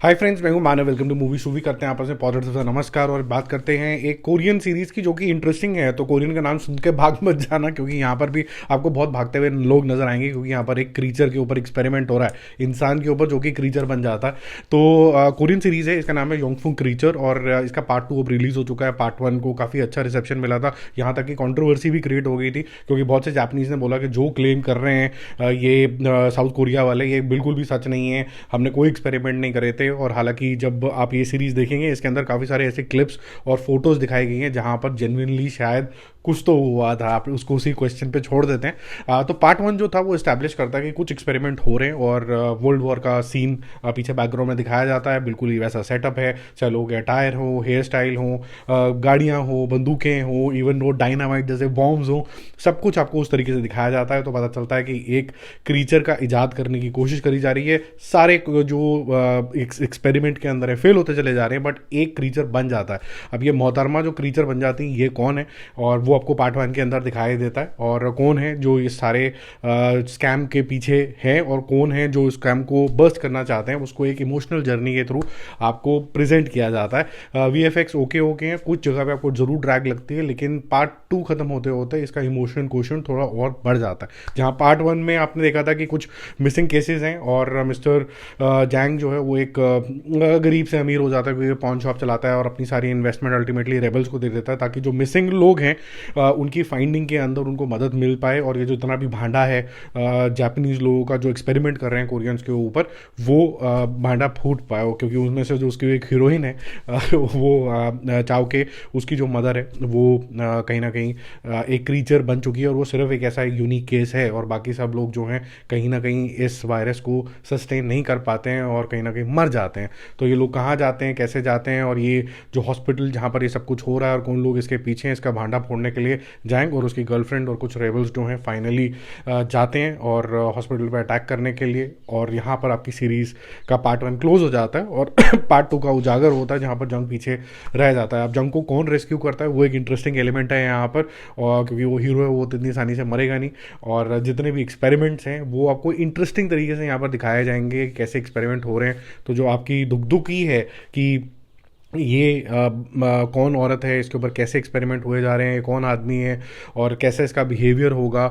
हाय friends, मैं हूं Manav. Welcome to movie shoovy. करते हैं आपस में पॉजिटिव सा नमस्कार और बात करते हैं एक कोरियन सीरीज की जो कि इंटरेस्टिंग है। तो कोरियन का नाम सुन के भाग मत जाना, क्योंकि यहाँ पर भी आपको बहुत भागते हुए लोग नजर आएंगे, क्योंकि यहाँ पर एक क्रीचर के ऊपर एक्सपेरिमेंट हो रहा है, इंसान के ऊपर, जो कि क्रीचर बन जाता है। तो कोरियन सीरीज है, इसका नाम है योंगफुंग क्रीचर और इसका पार्ट 2 अब रिलीज हो चुका है। पार्ट 1 को काफ़ी अच्छा रिसेप्शन मिला था, यहाँ तक कि कंट्रोवर्सी भी क्रिएट हो गई थी, क्योंकि बहुत से जापानीज ने बोला कि जो क्लेम कर रहे हैं ये साउथ कोरिया वाले, ये बिल्कुल भी सच नहीं है, हमने कोई एक्सपेरिमेंट नहीं करे थे। और हालांकि जब आप ये सीरीज देखेंगे, इसके अंदर काफ़ी सारे ऐसे क्लिप्स और फोटोज दिखाई गई हैं जहां पर जेन्युइनली शायद कुछ तो हुआ था। आप उसको उसी क्वेश्चन पे छोड़ देते हैं। तो पार्ट 1 जो था वो इस्टेब्लिश करता है कि कुछ एक्सपेरिमेंट हो रहे हैं और वर्ल्ड वॉर का सीन पीछे बैकग्राउंड में दिखाया जाता है। बिल्कुल ही वैसा सेटअप है, चाहे लोग अटायर हो, हेयर स्टाइल हो, गाड़ियाँ हो, बंदूकें हो, इवन वो डायनामाइट जैसे बॉम्ब्स हो, सब कुछ आपको उस तरीके से दिखाया जाता है। तो पता चलता है कि एक क्रीचर का इजाद करने की कोशिश करी जा रही है। सारे जो एक्सपेरिमेंट के अंदर है फेल होते चले जा रहे हैं, बट एक क्रीचर बन जाता है। अब ये मोहतरमा जो क्रीचर बन जाती है, ये कौन है, और वो आपको पार्ट 1 के अंदर दिखाई देता है। और कौन है जो ये सारे स्कैम के पीछे है, और कौन है जो स्कैम को बर्स्ट करना चाहते हैं, उसको एक इमोशनल जर्नी के थ्रू आपको प्रेजेंट किया जाता है। वीएफएक्स ओके हैं, कुछ जगह पे आपको जरूर ड्रैग लगती है, लेकिन पार्ट 2 खत्म होते होते इसका इमोशन क्वेश्चन थोड़ा और बढ़ जाता है। जहां पार्ट 1 में आपने देखा था कि कुछ मिसिंग केसेस हैं और मिस्टर जैंग जो है वो एक गरीब से अमीर हो जाता है, क्योंकि पॉन शॉप चलाता है और अपनी सारी इन्वेस्टमेंट अल्टीमेटली रेबल्स को दे देता है, ताकि जो मिसिंग लोग हैं उनकी फाइंडिंग के अंदर उनको मदद मिल पाए। और ये जो इतना भी भांडा है जापानीज लोगों का जो एक्सपेरिमेंट कर रहे हैं कोरियंस के ऊपर, वो भांडा फूट पाए, क्योंकि उसमें से जो उसकी एक हीरोइन है वो चाव के, उसकी जो मदर है वो कहीं ना कहीं एक क्रीचर बन चुकी है, और वो सिर्फ एक ऐसा यूनिक केस है, और बाकी सब लोग जो हैं कहीं ना कहीं इस वायरस को सस्टेन नहीं कर पाते हैं और कहीं ना कहीं मर जाते हैं। तो ये लोग कहाँ जाते हैं, कैसे जाते हैं, और ये जो हॉस्पिटल जहाँ पर ये सब कुछ हो रहा है और कौन लोग इसके पीछे हैं, इसका भांडा फोड़ने के लिए जाएंगे। और उसकी गर्लफ्रेंड और कुछ रेबल्स जो हैं फाइनली जाते हैं और हॉस्पिटल पर अटैक करने के लिए। और यहाँ पर आपकी सीरीज का पार्ट 1 क्लोज हो जाता है और पार्ट 2 का उजागर होता है, जहाँ पर जंग पीछे रह जाता है। अब जंग को कौन रेस्क्यू करता है, वो एक इंटरेस्टिंग एलिमेंट है यहाँ पर, और क्योंकि वो हीरो है, वो इतनी आसानी से मरेगा नहीं। और जितने भी एक्सपेरिमेंट्स हैं वो आपको इंटरेस्टिंग तरीके से यहाँ पर दिखाए जाएंगे, कैसे एक्सपेरिमेंट हो रहे हैं। तो जो आपकी दुख ही है कि ये कौन औरत है, इसके ऊपर कैसे एक्सपेरिमेंट हुए जा रहे हैं, कौन आदमी है, और कैसे इसका बिहेवियर होगा।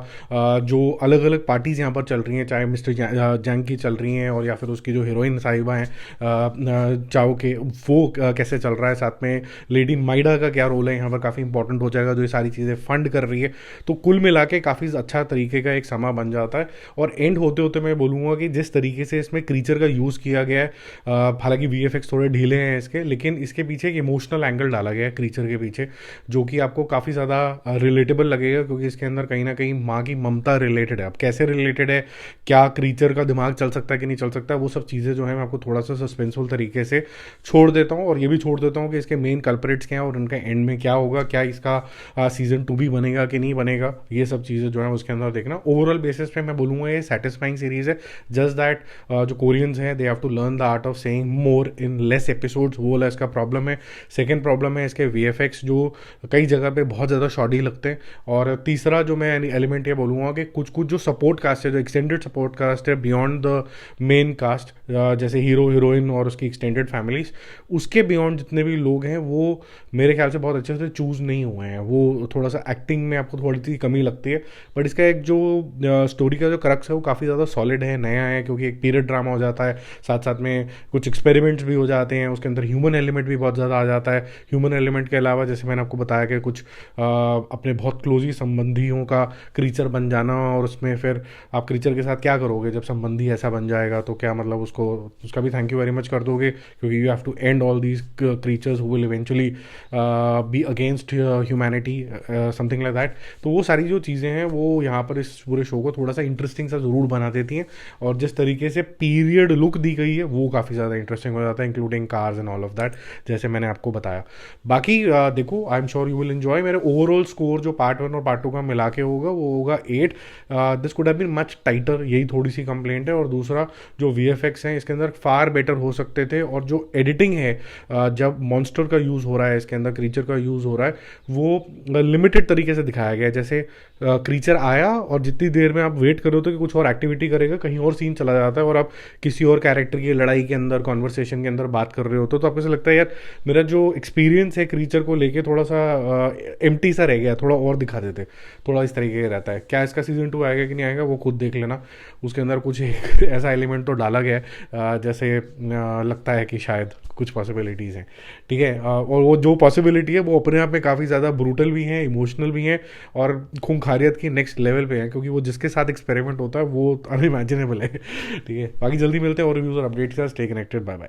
जो अलग अलग पार्टीज़ यहाँ पर चल रही हैं, चाहे मिस्टर जंग की चल रही हैं, और या फिर उसकी जो हीरोइन साहिबा हैं चाओ के, वो कैसे चल रहा है। साथ में लेडी माइडा का क्या रोल है यहाँ पर, काफ़ी इंपॉर्टेंट हो जाएगा, जो ये सारी चीज़ें फंड कर रही है। तो कुल मिला के काफ़ी अच्छा तरीके का एक समा बन जाता है। और एंड होते होते मैं बोलूँगा कि जिस तरीके से इसमें क्रीचर का यूज़ किया गया है, हालांकि वीएफएक्स थोड़े ढीले हैं इसके, लेकिन इसके पीछे एक इमोशनल एंगल डाला गया है क्रीचर के पीछे, जो कि आपको काफ़ी ज़्यादा रिलेटेबल लगेगा, क्योंकि इसके अंदर कहीं ना कहीं माँ की ममता रिलेटेड है। अब कैसे रिलेटेड है, क्या क्रीचर का दिमाग चल सकता है कि नहीं चल सकता, वो सब चीज़ें जो है मैं आपको थोड़ा सा सस्पेंसफुल तरीके से छोड़ देता हूँ। और ये भी छोड़ देता हूँ कि इसके मेन कल्परेट्स क्या हैं और उनका एंड में क्या होगा, क्या इसका सीजन 2 भी बनेगा कि नहीं बनेगा, ये सब चीज़ें जो है उसके अंदर देखना। ओवरऑल बेसिस पे मैं बोलूँगा ये सेटिस्फाइंग सीरीज़ है। जस्ट दैट जो कोरियंस हैं, they have to learn the art of saying more in less episodes, वो वाला इसका प्रॉब्लम है। सेकेंड प्रॉब्लम है इसके वीएफएक्स, जो कई जगह पे बहुत ज़्यादा शॉर्टी लगते हैं। और तीसरा जो मैं एलिमेंट ये बोलूँगा कि कुछ कुछ जो सपोर्ट कास्ट है, जो एक्सटेंडेड सपोर्ट कास्ट है बियॉन्ड द मेन कास्ट, जैसे हीरो हीरोइन और उसकी एक्सटेंडेड फैमिलीज, उसके बियॉन्ड जितने भी लोग हैं वो मेरे ख्याल से बहुत अच्छे से चूज़ नहीं हुए हैं। वो थोड़ा सा एक्टिंग में आपको थोड़ी सी कमी लगती है, बट इसका एक जो स्टोरी का जो क्रक्स है वो काफ़ी ज़्यादा सॉलिड है, नया है, क्योंकि एक पीरियड ड्रामा हो जाता है, साथ साथ में कुछ एक्सपेरिमेंट्स भी हो जाते हैं, उसके अंदर ह्यूमन एलिमेंट भी बहुत ज़्यादा आ जाता है। ह्यूमन एलिमेंट के अलावा जैसे मैंने आपको बताया कि कुछ अपने बहुत क्लोजी संबंधियों का क्रीचर बन जाना, और उसमें फिर आप क्रीचर के साथ क्या करोगे जब संबंधी ऐसा बन जाएगा, तो क्या मतलब उसका भी थैंक यू वेरी मच कर दोगे, क्योंकि you have to end all these creatures who will eventually be against humanity, something like that. तो वो सारी जो चीज़ें हैं वो यहाँ पर इस पूरे शो को थोड़ा सा इंटरेस्टिंग सा ज़रूर बना देती हैं, और जिस तरीके से पीरियड लुक दी गई है वो काफ़ी ज़्यादा इंटरेस्टिंग हो जाता है, including cars and all of that. जैसे मैंने आपको बताया। बाकी देखो, I am sure you will enjoy. मेरे ओवरऑल स्कोर जो पार्ट 1 और पार्ट 2 का मिला के होगा वो होगा 8। This could have been much tighter, यही थोड़ी सी कंप्लेंट है। और दूसरा, जो VFX हैं इसके अंदर फार बेटर हो सकते थे, और जो एडिटिंग है जब मॉन्स्टर का यूज़ हो रहा है, इसके अंदर क्रीचर का यूज़ हो रहा है, वो लिमिटेड तरीके से दिखाया गया है। जैसे क्रीचर आया और जितनी देर में आप वेट करो तो कि कुछ और एक्टिविटी करेगा, कहीं और सीन चला जाता है और आप किसी और कैरेक्टर की लड़ाई के अंदर, कॉन्वर्सेशन के अंदर बात कर रहे हो, तो आपको ऐसा लगता है यार मेरा जो एक्सपीरियंस है क्रीचर को लेके थोड़ा सा एम्प्टी सा रह गया, थोड़ा और दिखा देते। थोड़ा इस तरीके का रहता है। क्या इसका सीजन 2 आएगा कि नहीं आएगा वो खुद देख लेना। उसके अंदर कुछ एक ऐसा एलिमेंट तो डाला गया है जैसे लगता है कि शायद कुछ पॉसिबिलिटीज़ हैं। ठीक है, और वो जो पॉसिबिलिटी है वो अपने आप में काफ़ी ज़्यादा ब्रूटल भी हैं, इमोशनल भी हैं, और खूंखारियत की नेक्स्ट लेवल पे है, क्योंकि वो जिसके साथ एक्सपेरिमेंट होता है वो अनइमेजिनेबल है। ठीक है, बाकी जल्दी मिलते हैं और रिव्यूज़ और अपडेट्स का। Stay connected, bye bye.